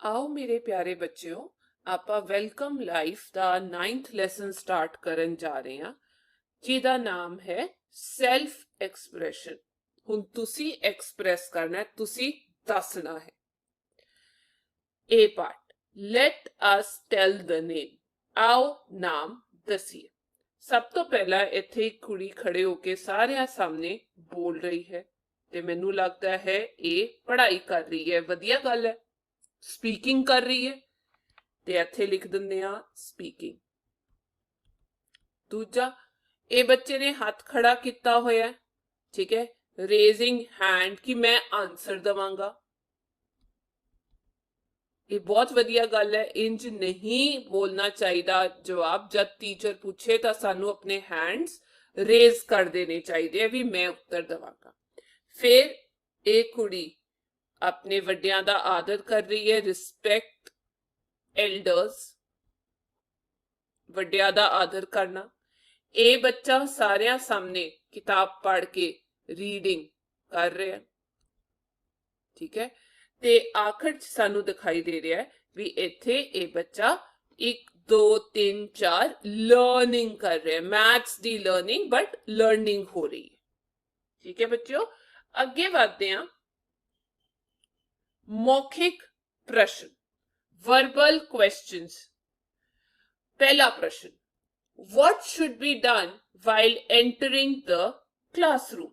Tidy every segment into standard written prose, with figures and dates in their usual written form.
आओ मेरे प्यारे बच्चों, ਆਪਾਂ ਵੈਲਕਮ ਲਾਈਫ ਦਾ 9th ਲੈਸਨ ਸਟਾਰਟ ਕਰਨ ਜਾ ਰਹੇ ਹਾਂ ਜਿਹਦਾ ਨਾਮ ਹੈ ਸੈਲਫ ਐਕਸਪ੍ਰੈਸ਼ਨ। ਹੁਣ ਤੁਸੀਂ ਐਕਸਪ੍ਰੈਸ ਕਰਨਾ ਹੈ, ਤੁਸੀਂ ਦੱਸਣਾ ਹੈ। A part, let us tell the name। आओ ਨਾਮ ਦਸੀਏ। ਸਭ ਤੋਂ ਪਹਿਲਾਂ ਇੱਥੇ ਇੱਕ ਕੁੜੀ ਖੜੇ ਹੋ ਕੇ ਸਾਰਿਆਂ ਸਾਹਮਣੇ ਬੋਲ ਰਹੀ ਹੈ ਤੇ ਮੈਨੂੰ ਲੱਗਦਾ ਹੈ ਇਹ ਪੜ੍ਹਾਈ ਕਰ ਰਹੀ ਹੈ। ਵਧੀਆ ਗੱਲ ਹੈ, ਸਪੀਕਿੰਗ ਕਰ ਰਹੀ ਹੈ ਤੇ ਇੱਥੇ ਲਿਖ ਦਿੰਦੇ ਆ ਸਪੀਕਿੰਗ। ਦੂਜਾ, ਇਹ ਬੱਚੇ ਨੇ ਹੱਥ ਖੜਾ ਕੀਤਾ ਹੋਇਆ, ਠੀਕ ਹੈ, ਰੇਜ਼ਿੰਗ ਹੈਂਡ ਕਿ ਮੈਂ ਆਨਸਰ ਦਵਾਂਗਾ। ਇਹ ਬਹੁਤ ਵਧੀਆ ਗੱਲ ਹੈ। ਇੰਜ ਨਹੀਂ ਬੋਲਣਾ ਚਾਹੀਦਾ ਜਵਾਬ। ਜਦ ਟੀਚਰ ਪੁੱਛੇ ਤਾਂ ਸਾਨੂੰ ਆਪਣੇ ਹੈਂਡਸ ਰੇਜ਼ ਕਰ ਦੇਣੇ ਚਾਹੀਦੇ ਆ ਵੀ ਮੈਂ ਉੱਤਰ ਦਵਾਂਗਾ। ਫਿਰ ਇਹ ਕੁੜੀ ਆਪਣੇ ਵੱਡਿਆਂ ਦਾ ਆਦਰ ਕਰ ਰਹੀ ਹੈ, ਰਿਸਪੈਕਟ एल्डर्स, ਵੱਡਿਆਂ ਦਾ ਆਦਰ ਕਰਨਾ। ਇਹ ਬੱਚਾ ਸਾਰਿਆਂ ਸਾਹਮਣੇ ਕਿਤਾਬ ਪੜ੍ਹ ਕੇ ਰੀਡਿੰਗ ਕਰ ਰਿਹਾ, ਠੀਕ ਹੈ। ਤੇ ਆਖਰ ਚ ਸਾਨੂੰ ਦਿਖਾਈ ਦੇ ਰਿਹਾ ਹੈ ਵੀ ਇੱਥੇ ਇਹ ਬੱਚਾ 1 2 3 4 ਲਰਨਿੰਗ ਕਰ ਰਿਹਾ, maths the learning, but learning ਹੋ ਰਹੀ ਹੈ, ਠੀਕ ਹੈ ਬੱਚਿਓ। ਅੱਗੇ ਵਧਦੇ ਹਾਂ। ਮੌਖਿਕ ਪ੍ਰਸ਼ਨ, verbal questions। पहला प्रश्न, what should be done while entering the classroom?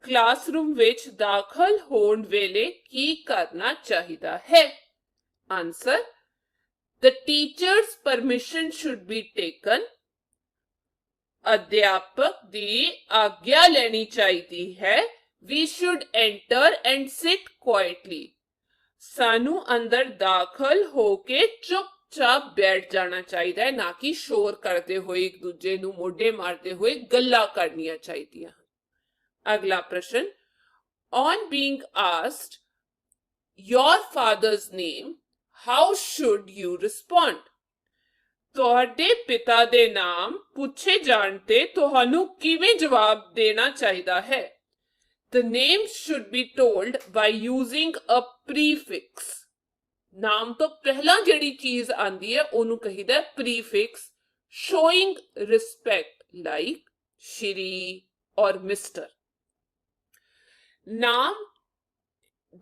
Classroom विच दाखल होने वेले की करना चाहिदा है? Answer, the teacher's permission should be taken। अध्यापक दी आज्ञा लेनी चाहिदी है। we should enter and sit quietly। सानू अंदर दाखल होके चुपचाप बैठ जाना चाहिए, ना कि शोर करते हुए एक दूजे नू मोढे मारते हुए गल्लां करनियां चाहिए। अगला प्रश्न, on being asked your father's name how should you respond? तुहाडे पिता दे नाम पूछे जाण ते तुहानू किवें जवाब देना चाहिदा है? The name should be told by using a prefix। नाम तो पहला जेड़ी चीज आंदी है ओनू कहीदा है prefix, showing respect like Shri और मिस्टर। नाम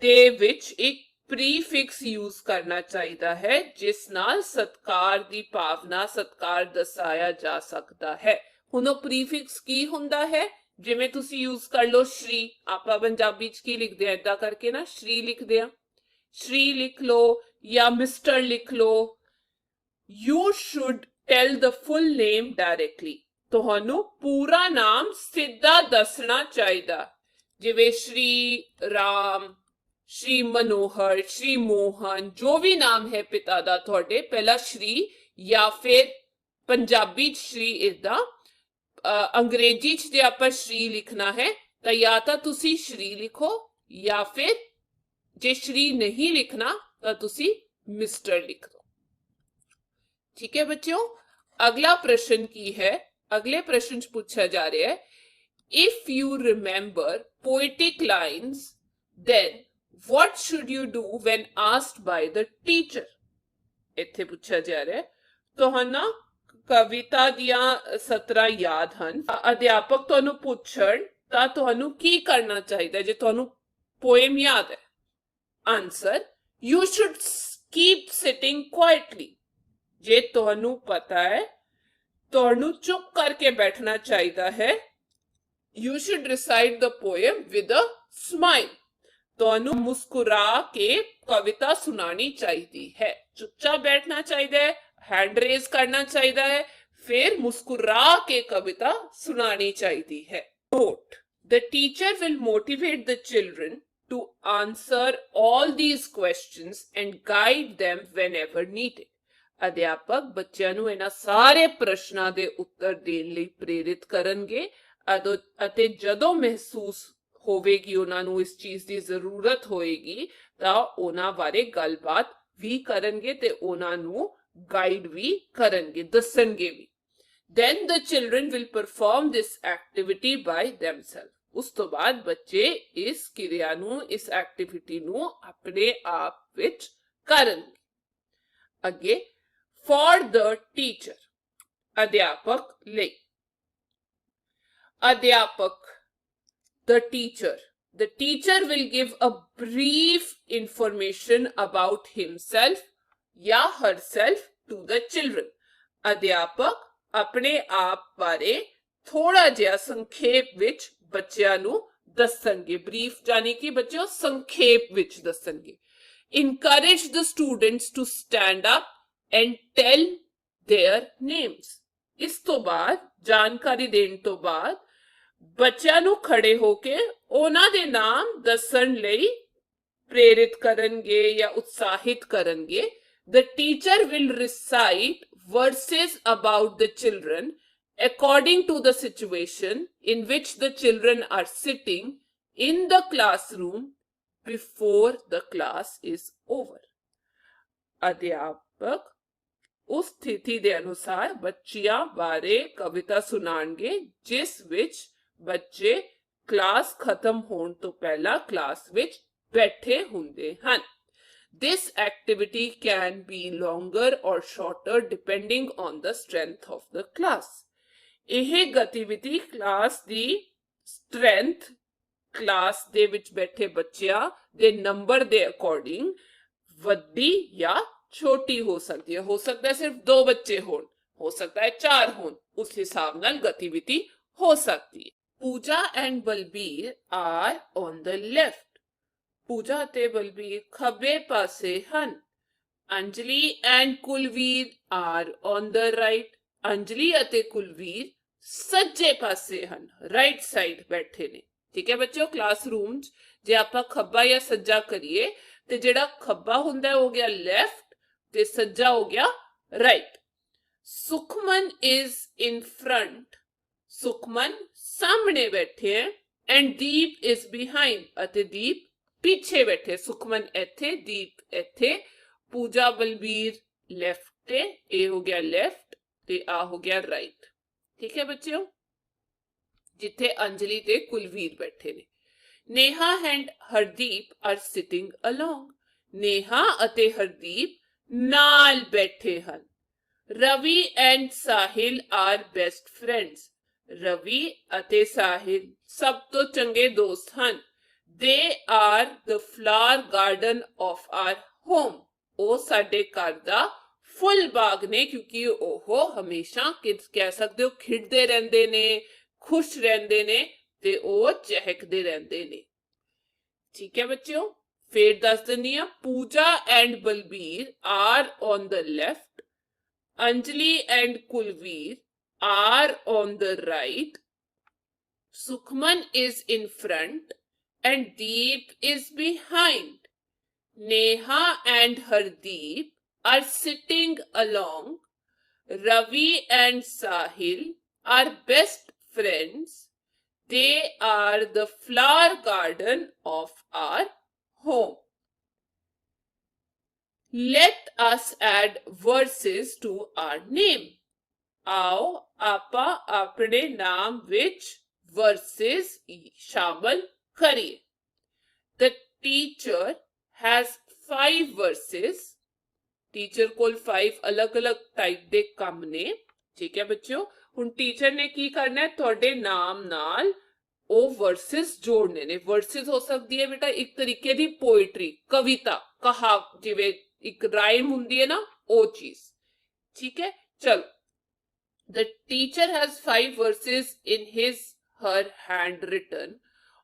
दे विच एक प्रीफिक्स यूज करना चाहिदा है जिस नाल सत्कार दी भावना, सत्कार दर्शाया जा सकता है। हुण ओह प्रीफिक्स की हुंदा है? जिवें तुसी यूज कर लो श्री, आपा पंजाबी च की लिखदे आ, इदां करके ना श्री लिखदे आ, श्री लिख लो या मिस्टर लिख लो। You should tell the full name directly. तुहानू पूरा नाम सीधा दसना चाहिदा, जिवें श्री राम, श्री मनोहर, श्री मोहन, जो भी नाम है पिता दा तुहाडे, पहला श्री या फिर पंजाबी च श्री। इदां अंग्रेजी च जे आपां श्री लिखना है तो या तो तुसी श्री लिखो या फिर जे श्री नहीं लिखना तो तुसी मिस्टर लिख दो, ठीक है बच्चों। अगला प्रश्न की है, अगले प्रश्न पूछा जा रहा है, if you remember poetic lines then what should you do when asked by the teacher? इत्थे पूछा जा रहा है तुहानू कविता दियां सतरां याद हन, अध्यापक तुहानू पुछण तां तुहानू की करना चाहिए जे तुहानू पोएम याद है? Answer, you should keep sitting quietly. जे तुहानू पता है तुहानू चुप करके बैठना चाहिए है। You should recite the poem with a smile. तुहानू मुस्कुरा के कविता सुनानी चाहिए है। चुपचाप बैठना चाहिए है, हैंड रेज करना चाहिए है, फिर मुस्कुरा के कविता सुनानी चाहिए है। Note, the teacher will motivate the children to answer all these questions and guide them whenever needed. अध्यापक बच्चों नू इन्हां सारे प्रश्नां दे उत्तर देण लई प्रेरित करनगे अते जदों महसूस होवेगी उन्हां नू इस चीज की जरूरत होएगी तां उन्हां बारे गलबात भी करनगे ते उन्हां नू गाइड भी करेंगे, दसणगे भी। Then the children will perform this activity by themselves। उस तो बाद बच्चे इस क्रिया नू, इस एक्टिविटी नू अपने आप विच करेंगे। ਅੱਗੇ for the teacher, ਅਧਿਆਪਕ ਲਈ। ਅਧਿਆਪਕ, the teacher will give a brief information about himself या herself to the children। ਅਧਿਆਪਕ ਆਪਣੇ ਆਪ ਬਾਰੇ ਥੋੜਾ ਜਿਹਾ ਸੰਖੇਪ ਵਿੱਚ ਬੱਚਿਆਂ ਨੂੰ ਦੱਸਣਗੇ। ਬਰੀਫ ਜਾਨੀ ਕਿ ਬੱਚਿਓ ਸੰਖੇਪ ਵਿੱਚ ਦੱਸਣਗੇ। encourage the students to stand up and tell their names। ਇਸ ਤੋਂ ਬਾਅਦ ਜਾਣਕਾਰੀ ਦੇਣ ਤੋਂ ਬਾਅਦ ਬੱਚਿਆਂ ਨੂੰ ਖੜੇ ਹੋ ਕੇ ਉਹਨਾਂ ਦੇ ਨਾਮ ਦੱਸਣ ਲਈ ਪ੍ਰੇਰਿਤ ਕਰਨਗੇ ਜਾਂ ਉਤਸ਼ਾਹਿਤ ਕਰਨਗੇ। The teacher will recite verses about the children according to the situation in which the children are sitting in the classroom before the class is over। ਅਧਿਆਪਕ ਉਸ ਸਥਿਤੀ ਦੇ ਅਨੁਸਾਰ ਬੱਚਿਆਂ ਬਾਰੇ ਕਵਿਤਾ ਸੁਣਾਣਗੇ ਜਿਸ ਵਿੱਚ ਬੱਚੇ ਕਲਾਸ ਖਤਮ ਹੋਣ ਤੋਂ ਪਹਿਲਾਂ ਕਲਾਸ ਵਿੱਚ ਬੈਠੇ ਹੁੰਦੇ ਹਨ। This activity can be longer or shorter depending on the strength of the class। ਇਹ ਗਤੀਵਿਧੀ ਕਲਾਸ ਦੀ strength, ਕਲਾਸ ਦੇ ਵਿੱਚ ਬੈਠੇ ਬੱਚਿਆਂ ਦੇ ਨੰਬਰ ਦੇ ਅਕੋਰਡਿੰਗ ਵੱਡੀ ਜਾਂ ਛੋਟੀ ਹੋ ਸਕਦੀ ਹੈ। ਹੋ ਸਕਦਾ ਹੈ ਸਿਰਫ 2 ਬੱਚੇ ਹੋਣ, ਹੋ ਸਕਦਾ ਹੈ 4 ਹੋਣ, ਉਸ ਹਿਸਾਬ ਨਾਲ ਗਤੀਵਿਧੀ ਹੋ ਸਕਦੀ ਹੈ। Pooja and Balbir are on the left. Pooja ਅਤੇ ਬਲਬੀਰ ਖੱਬੇ ਪਾਸੇ ਹਨ। Anjali and Kulvir are on the right. Anjali ਅਤੇ ਕੁਲਵੀਰ ਸੱਜੇ ਪਾਸੇ ਹਨ, ਰਾਈਟ ਸਾਈਡ ਬੈਠੇ ਨੇ। ਠੀਕ ਹੈ ਬੱਚਿਓ, ਕਲਾਸਰੂਮ 'ਚ ਜੇ ਆਪਾਂ ਖੱਬਾ ਜਾਂ ਸੱਜਾ ਕਰੀਏ ਤੇ ਜਿਹੜਾ ਖੱਬਾ ਹੁੰਦਾ ਹੋ ਗਿਆ ਲੈਫਟ ਤੇ ਸੱਜਾ ਹੋ ਗਿਆ right. Sukhman is in front. Sukhman ਸਾਹਮਣੇ ਬੈਠੇ ਹੈ ਐਂਡ ਦੀਪ ਇਜ਼ ਬਿਹਾਈਂਡ ਅਤੇ ਦੀਪ ਪਿੱਛੇ ਬੈਠੇ। ਸੁਖਮਨ ਇੱਥੇ, ਦੀਪ ਇੱਥੇ। ਪੂਜਾ ਬਲਬੀਰ ਲੈਫਟ ਤੇ, ਇਹ ਹੋ ਗਿਆ ਲੈਫਟ ਤੇ ਆ ਹੋ ਗਿਆ ਰਾਈਟ। ਠੀਕ ਹੈ ਬੱਚਿਓ, ਜਿੱਥੇ ਅੰਜਲੀ ਤੇ ਕੁਲਵੀਰ ਬੈਠੇ ਨੇ। Neha and Hardeep are sitting along. Neha ਅਤੇ ਹਰਦੀਪ ਨਾਲ ਬੈਠੇ ਹਨ। Ravi and Sahil are best friends. Ravi ਅਤੇ ਸਾਹਿਲ ਸਭ ਤੋਂ ਚੰਗੇ ਦੋਸਤ ਹਨ। They are the flower garden of our home। ਉਹ ਸਾਡੇ ਘਰ ਦਾ ਫੁੱਲ ਬਾਗ ਨੇ ਕਿਉਂਕਿ ਉਹ ਹਮੇਸ਼ਾ ਕਹਿ ਸਕਦੇ ਹੋ ਖਿੜਦੇ ਰਹਿੰਦੇ ਨੇ, ਖੁਸ਼ ਰਹਿੰਦੇ ਨੇ ਤੇ ਉਹ ਚਹਿਕਦੇ ਰਹਿੰਦੇ ਨੇ। ਠੀਕ ਹੈ ਬੱਚਿਓ, ਫੇਰ ਦੱਸ ਦਿੰਦੀ ਆ। Pooja and Balbir are on the left. Anjali and Kulvir are on the right. Sukhman is in front and Deep is behind। Neha and Hardeep are sitting along. Ravi and Sahil are best friends। They are the flower garden of our home। Let us add verses to our name। आओ आपा अपने नाम विच verses शामिल करिए। The teacher has 5 verses। Teacher ਕੋਲ 5 ਅਲੱਗ-ਅਲੱਗ type ਦੇ ਕੰਮ ਨੇ। ਠੀਕ ਹੈ ਬੱਚਿਓ, ਹੁਣ ਟੀਚਰ ਨੇ ਕੀ ਕਰਨਾ ਹੈ, ਤੁਹਾਡੇ ਨਾਮ ਨਾਲ ਉਹ ਵਰਸਿਸ ਜੋੜਨੇ ਨੇ। ਵਰਸਿਸ ਹੋ ਸਕਦੀ ਹੈ ਬੇਟਾ ਇੱਕ ਤਰੀਕੇ ਦੀ ਪੋਇਟਰੀ, ਕਵਿਤਾ, ਜਿਵੇਂ ਇੱਕ ਰਾਈਮ ਹੁੰਦੀ ਹੈ ਨਾ, ਉਹ ਚੀਜ਼। ਠੀਕ ਹੈ, ਚਲੋ। The teacher has 5 verses in her handwritten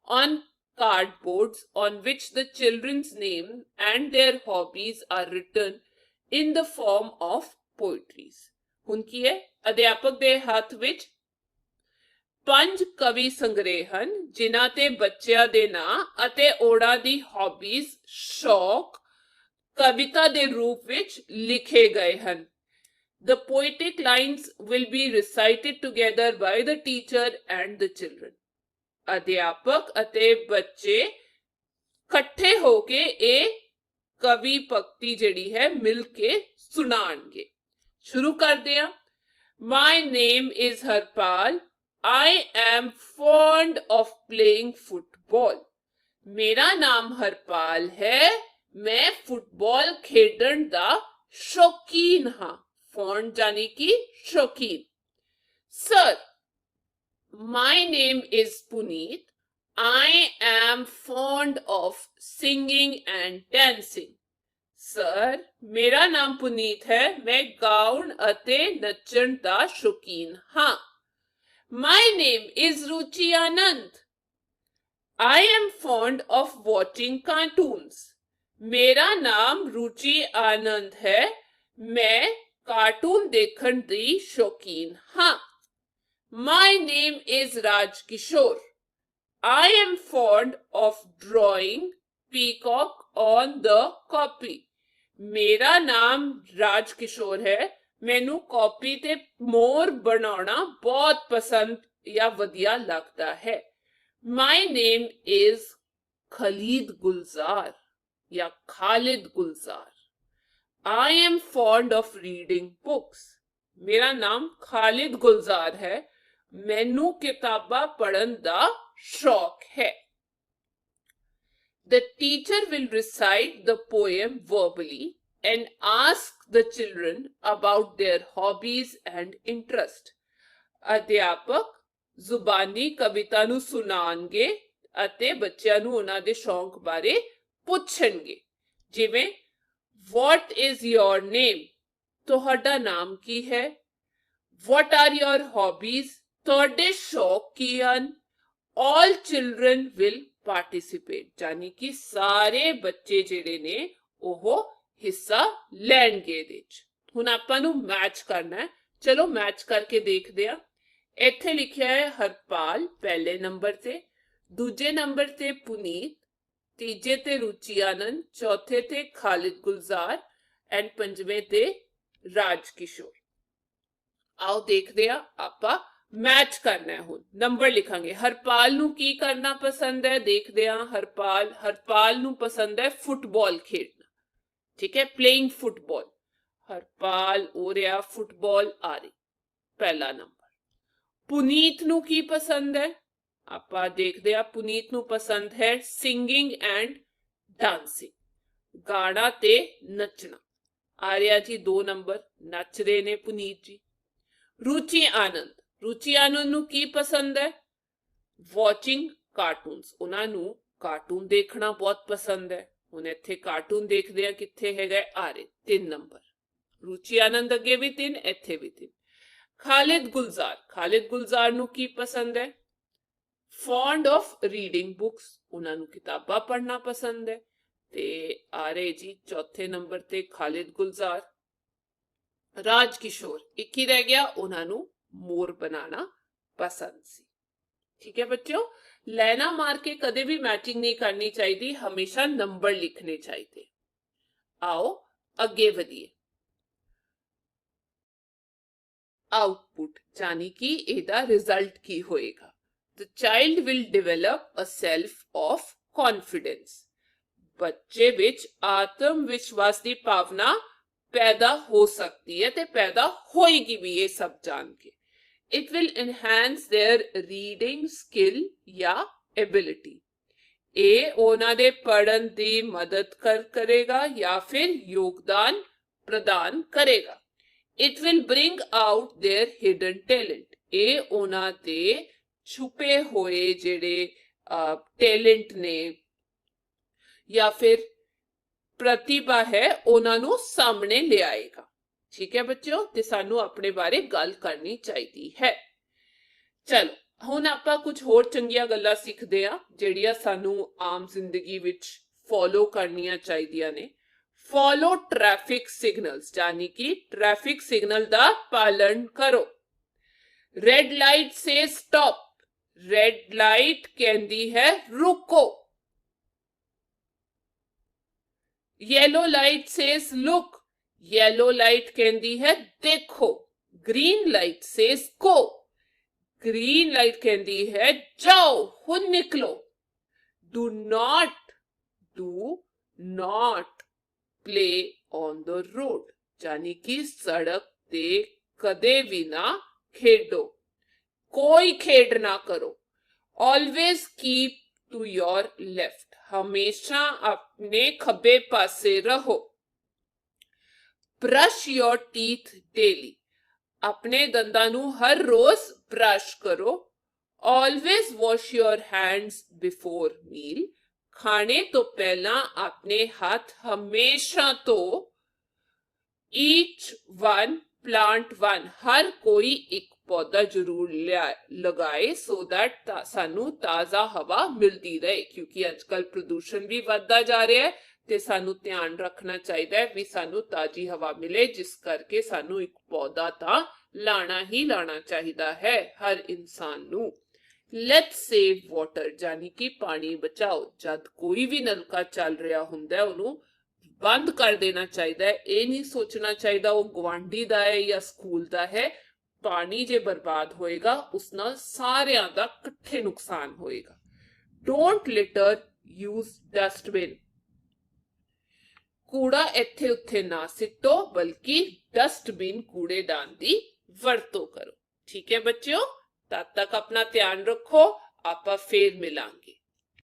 on cardboards on which the children's name and their hobbies are written in the form of poetries। ਹੁਣ ਕੀ ਹੈ, ਅਧਿਆਪਕ ਦੇ ਹੱਥ ਵਿੱਚ 5 ਕਵੀ ਸੰਗ੍ਰਹਿ ਹਨ ਜਿਨ੍ਹਾਂ ਤੇ ਬੱਚਿਆਂ ਦੇ ਨਾਂ ਅਤੇ ਉਹਨਾਂ ਦੀ ਹੌਬੀਜ਼, ਸ਼ੌਕ ਕਵਿਤਾ ਦੇ ਰੂਪ ਵਿੱਚ ਲਿਖੇ ਗਏ ਹਨ। The poetic lines will be recited together by the teacher and the children। ਅਧਿਆਪਕ ਅਤੇ ਬੱਚੇ ਇਕੱਠੇ ਹੋ ਕੇ ਇਹ ਕਵੀ ਭਗਤੀ ਜਿਹੜੀ ਹੈ ਮਿਲ ਕੇ ਸੁਣਾਣਗੇ। ਸ਼ੁਰੂ ਕਰਦੇ ਹਾਂ। My name is Harpal। I am fond of playing football। ਮੇਰਾ ਨਾਮ ਹਰਪਾਲ ਹੈ, ਮੈਂ ਫੁੱਟਬਾਲ ਖੇਡਣ ਦਾ शौकीन हाँ, fond यानी कि शौकीन। Sir, my name is Puneet. I am fond of singing and dancing. Sir ਮੇਰਾ ਨਾਮ ਪੁਨੀਤ ਹੈ, ਮੈਂ ਗਾਉਣ ਅਤੇ ਨੱਚਣ ਦਾ ਸ਼ੌਕੀਨ ਹਾਂ। My name is Ruchi Anand. I am fond of watching cartoons. ਮੇਰਾ ਨਾਮ ਰੁਚੀ ਆਨੰਦ ਹੈ, ਮੈਂ ਕਾਰਟੂਨ ਦੇਖਣ ਦੀ ਸ਼ੌਕੀਨ ਹਾਂ। My name is Raj Kishore. I am fond of drawing peacock on the copy. ਮੇਰਾ ਨਾਮ ਰਾਜ ਕਿਸ਼ੋਰ ਹੈ, ਮੈਨੂੰ ਕਾਪੀ ਤੇ ਮੋਰ ਬਣਾਉਣਾ ਬਹੁਤ ਪਸੰਦ ਜਾਂ ਵਧੀਆ ਲੱਗਦਾ ਹੈ। My name is Khalid Gulzar ਜਾਂ Khalid Gulzar. I am fond of reading books. ਮੇਰਾ ਨਾਮ ਖਾਲਿਦ ਗੁਲਜ਼ਾਰ ਹੈ, ਮੈਨੂੰ ਕਿਤਾਬਾਂ ਪੜ੍ਹਨ ਦਾ ਸ਼ੌਕ ਹੈ। The teacher will recite the poem verbally and ask the children about their hobbies and interest. ਅਧਿਆਪਕ ਜ਼ੁਬਾਨੀ ਕਵਿਤਾ ਨੂੰ ਸੁਣਾਉਣਗੇ ਅਤੇ ਬੱਚਿਆਂ ਨੂੰ ਉਹਨਾਂ ਦੇ ਸ਼ੌਂਕ ਬਾਰੇ ਪੁੱਛਣਗੇ। ਜਿਵੇਂ What is your name? ਤੁਹਾਡਾ ਨਾਮ ਕੀ ਹੈ? What are your hobbies? ਤੁਹਾਡੇ ਸ਼ੌਕ ਕੀ ਹਨ? All children will participate यानी कि ਸਾਰੇ ਬੱਚੇ ਜਿਹੜੇ ਨੇ ਉਹ ਹਿੱਸਾ ਲੈਣਗੇ ਇਹਦੇ ਵਿੱਚ। ਹੁਣ ਆਪਾਂ ਨੂੰ ਮੈਚ ਕਰਨਾ ਹੈ, ਚਲੋ ਮੈਚ ਕਰਕੇ ਦੇਖਦੇ ਆ। ਇੱਥੇ ਲਿਖਿਆ ਹੈ ਹਰਪਾਲ ਪਹਿਲੇ ਨੰਬਰ ਤੇ, ਦੂਜੇ ਨੰਬਰ ਤੇ ਪੁਨੀਤ, ਤੀਜੇ ਤੇ ਰੁਚੀ ਆਨੰਦ, ਚੌਥੇ ਤੇ ਖਾਲਿਦ ਗੁਲਜ਼ਾਰ ਐਂਡ ਪੰਜਵੇਂ ਤੇ ਰਾਜ ਕਿਸ਼ੋਰ। ਆਓ ਦੇਖਦੇ ਆ ਆਪਾਂ ਮੈਚ ਕਰਨਾ ਹੈ। ਹੁਣ ਨੰਬਰ ਲਿਖਾਂਗੇ। ਹਰਪਾਲ ਨੂੰ ਕੀ ਕਰਨਾ ਪਸੰਦ ਹੈ ਦੇਖਦੇ ਹਾਂ। ਹਰਪਾਲ ਨੂੰ ਪਸੰਦ ਹੈ ਫੁੱਟਬਾਲ ਖੇਡਣਾ, ਠੀਕ ਹੈ, ਪਲੇਇੰਗ ਫੁੱਟਬਾਲ। ਹਰਪਾਲ ਹੋ ਰਿਹਾ ਫੁੱਟਬਾਲ ਆ ਰਹੀ, ਪਹਿਲਾ ਨੰਬਰ। ਪੁਨੀਤ ਨੂੰ ਕੀ ਪਸੰਦ ਹੈ? ਆਪਾਂ ਦੇਖਦੇ ਹਾਂ। ਪੁਨੀਤ ਨੂੰ ਪਸੰਦ ਹੈ ਸਿੰਗਿੰਗ ਐਂਡ ਡਾਂਸਿੰਗ, ਗਾਣਾ ਤੇ ਨੱਚਣਾ। ਆ ਰਿਹਾ ਜੀ 2 ਨੰਬਰ, ਨੱਚ ਰਹੇ ਨੇ ਪੁਨੀਤ ਜੀ। ਰੁਚੀ ਆਨੰਦ ਨੂੰ ਕੀ ਪਸੰਦ ਹੈ? ਵਾਚਿੰਗ ਕਾਰਟੂਨਸ, ਉਹਨਾਂ ਨੂੰ ਕਾਰਟੂਨ ਦੇਖਣਾ ਬਹੁਤ ਪਸੰਦ ਹੈ। ਹੁਣ ਇੱਥੇ ਕਾਰਟੂਨ ਦੇਖਦੇ ਆ, ਕਿੱਥੇ ਹੈਗਾ? ਆ ਰਹੇ 3 ਨੰਬਰ। ਰੁਚੀ ਆਨੰਦ ਅੱਗੇ ਵੀ 3, ਇੱਥੇ ਵੀ 3। ਖਾਲਿਦ ਗੁਲਜ਼ਾਰ ਨੂੰ ਕੀ ਪਸੰਦ ਹੈ? ਫੌਂਡ ਆਫ ਰੀਡਿੰਗ ਬੁੱਕਸ, ਉਹਨਾਂ ਨੂੰ ਕਿਤਾਬਾਂ ਪੜ੍ਹਨਾ ਪਸੰਦ ਹੈ। ਤੇ ਆ ਰਹੇ ਜੀ ਚੌਥੇ ਨੰਬਰ ਤੇ ਖਾਲਿਦ ਗੁਲਜ਼ਾਰ। ਰਾਜ ਕਿਸ਼ੋਰ ਇੱਕ ਹੀ ਰਹਿ ਗਿਆ, ਉਹਨਾਂ ਨੂੰ ਮੋਰ ਬਣਾਉਣਾ ਪਸੰਦ ਸੀ। ਠੀਕ ਹੈ ਬੱਚਿਓ, ਲੈਣਾ ਮਾਰ ਕੇ ਕਦੇ ਵੀ ਮੈਚਿੰਗ ਨਹੀਂ ਕਰਨੀ ਚਾਹੀਦੀ, ਹਮੇਸ਼ਾ ਨੰਬਰ ਲਿਖਣੇ ਚਾਹੀਦੇ। ਆਓ ਅੱਗੇ ਵਧੀਏ। ਆਉਟਪੁੱਟ यानी कि ਇਹਦਾ ਰਿਜ਼ਲਟ ਕੀ ਹੋਏਗਾ? The child will develop a self of confidence. ਬੱਚੇ ਵਿੱਚ ਆਤਮ ਵਿਸ਼ਵਾਸ ਦੀ ਭਾਵਨਾ ਪੈਦਾ ਹੋ ਸਕਦੀ ਹੈ ਤੇ ਪੈਦਾ ਹੋਏਗੀ ਵੀ, ਇਹ ਸਭ ਜਾਣ ਕੇ। It will enhance their reading skill ਜਾਂ ability. ਇਹ ਉਹਨਾਂ ਦੇ ਪੜ੍ਹਨ ਦੀ ਮਦਦ ਕਰੇਗਾ ਜਾਂ ਫਿਰ ਯੋਗਦਾਨ ਪ੍ਰਦਾਨ ਕਰੇਗਾ। It will bring out their hidden talent. ਇਹ ਉਹਨਾਂ ਦੇ ਛੁਪੇ ਹੋਏ ਜਿਹੜੇ ਟੈਲੈਂਟ ਨੇ ਜਾਂ ਫਿਰ ਪ੍ਰਤਿਭਾ ਹੈ, ਉਹਨਾਂ ਨੂੰ ਸਾਹਮਣੇ ਲਿਆਏਗਾ। ਠੀਕ ਹੈ ਬੱਚਿਓ, ਤੇ ਸਾਨੂੰ ਆਪਣੇ ਬਾਰੇ ਗੱਲ ਕਰਨੀ ਚਾਹੀਦੀ ਹੈ। ਚਲੋ ਹੁਣ ਆਪਾਂ ਕੁਝ ਹੋਰ ਚੰਗੀਆਂ ਗੱਲਾਂ ਸਿੱਖਦੇ ਆ ਜਿਹੜੀਆਂ ਸਾਨੂੰ ਆਮ ਜ਼ਿੰਦਗੀ ਵਿੱਚ ਫੋਲੋ ਕਰਨੀਆਂ ਚਾਹੀਦੀਆਂ ਨੇ। ਫੋਲੋ ਟ੍ਰੈਫਿਕ ਸਿਗਨਲਸ यानी कि ट्रैफिक सिग्नल ਦਾ ਪਾਲਣ ਕਰੋ। ਰੈਡ ਲਾਈਟ ਸੇ ਸਟਾਪ, ਰੈਡ ਲਾਈਟ ਕਹਿੰਦੀ ਹੈ ਰੁਕੋ। Yellow light says look, yellow light कहती है देखो। ग्रीन लाइट सेज गो, ग्रीन लाइट कहती है जाओ, हुन निकलो। Do not play on the road यानी कि सड़क ते कदे भी ना खेडो, कोई खेड ना करो। Always keep to your left, हमेशा अपने खब्बे पासे रहो। ਬ੍ਰਸ਼ ਯੋਰ ਟੀਥ ਡੇਲੀ, ਆਪਣੇ ਦੰਦਾਂ ਨੂੰ ਹਰ ਰੋਜ਼ ਬ੍ਰਸ਼ ਕਰੋ। Always wash your hands before meal, ਖਾਣੇ ਤੋਂ ਪਹਿਲਾਂ ਆਪਣੇ ਹੱਥ ਹਮੇਸ਼ਾ ਧੋ। Each one plant one, ਹਰ ਕੋਈ ਇੱਕ ਪੌਦਾ ਜ਼ਰੂਰ ਲਗਾਏ so that ਸਾਨੂੰ ਤਾਜ਼ਾ ਹਵਾ ਮਿਲਦੀ ਰਹੇ, ਕਿਉਂਕਿ ਅੱਜਕੱਲ ਪ੍ਰਦੂਸ਼ਣ ਵੀ ਵੱਧਦਾ ਜਾ ਰਿਹਾ ਹੈ ਤੇ ਸਾਨੂੰ ਧਿਆਨ ਰੱਖਣਾ ਚਾਹੀਦਾ ਹੈ ਵੀ ਸਾਨੂੰ ਤਾਜ਼ੀ ਹਵਾ ਮਿਲੇ, ਜਿਸ ਕਰਕੇ ਸਾਨੂੰ ਇੱਕ ਪੌਦਾ ਤਾਂ ਲਾਣਾ ਹੀ ਲਾਣਾ ਚਾਹੀਦਾ ਹੈ ਹਰ ਇਨਸਾਨ ਨੂੰ। ਲੈਟਸ ਸੇਵ ਵਾਟਰ, ਜਾਨੀ ਕਿ ਪਾਣੀ ਬਚਾਓ। ਜਦ ਕੋਈ ਵੀ ਨਲਕਾ ਚੱਲ ਰਿਹਾ ਹੁੰਦਾ ਉਹਨੂੰ ਬੰਦ ਕਰ ਦੇਣਾ ਚਾਹੀਦਾ ਹੈ। ਇਹ ਨਹੀਂ ਸੋਚਣਾ ਚਾਹੀਦਾ ਉਹ ਗੁਆਂਢੀ ਦਾ ਹੈ ਜਾਂ ਸਕੂਲ ਦਾ ਹੈ। ਪਾਣੀ ਜੇ ਬਰਬਾਦ ਹੋਏਗਾ ਉਸ ਨਾਲ ਸਾਰਿਆਂ ਦਾ ਇਕੱਠੇ ਨੁਕਸਾਨ ਹੋਏਗਾ। ਡੋਂਟ ਲਿਟਰ, ਯੂਜ਼ ਡਸਟਬਿਨ, ਕੂੜਾ ਇੱਥੇ ਉੱਥੇ ਨਾ ਸਿੱਟੋ ਬਲਕਿ ਡਸਟਬਿਨ ਕੂੜੇਦਾਨ ਦੀ ਵਰਤੋਂ ਕਰੋ। ਠੀਕ ਹੈ ਬੱਚਿਓ, ਤਦ ਤੱਕ ਆਪਣਾ ਧਿਆਨ ਰੱਖੋ, ਆਪਾਂ ਫੇਰ ਮਿਲਾਂਗੇ।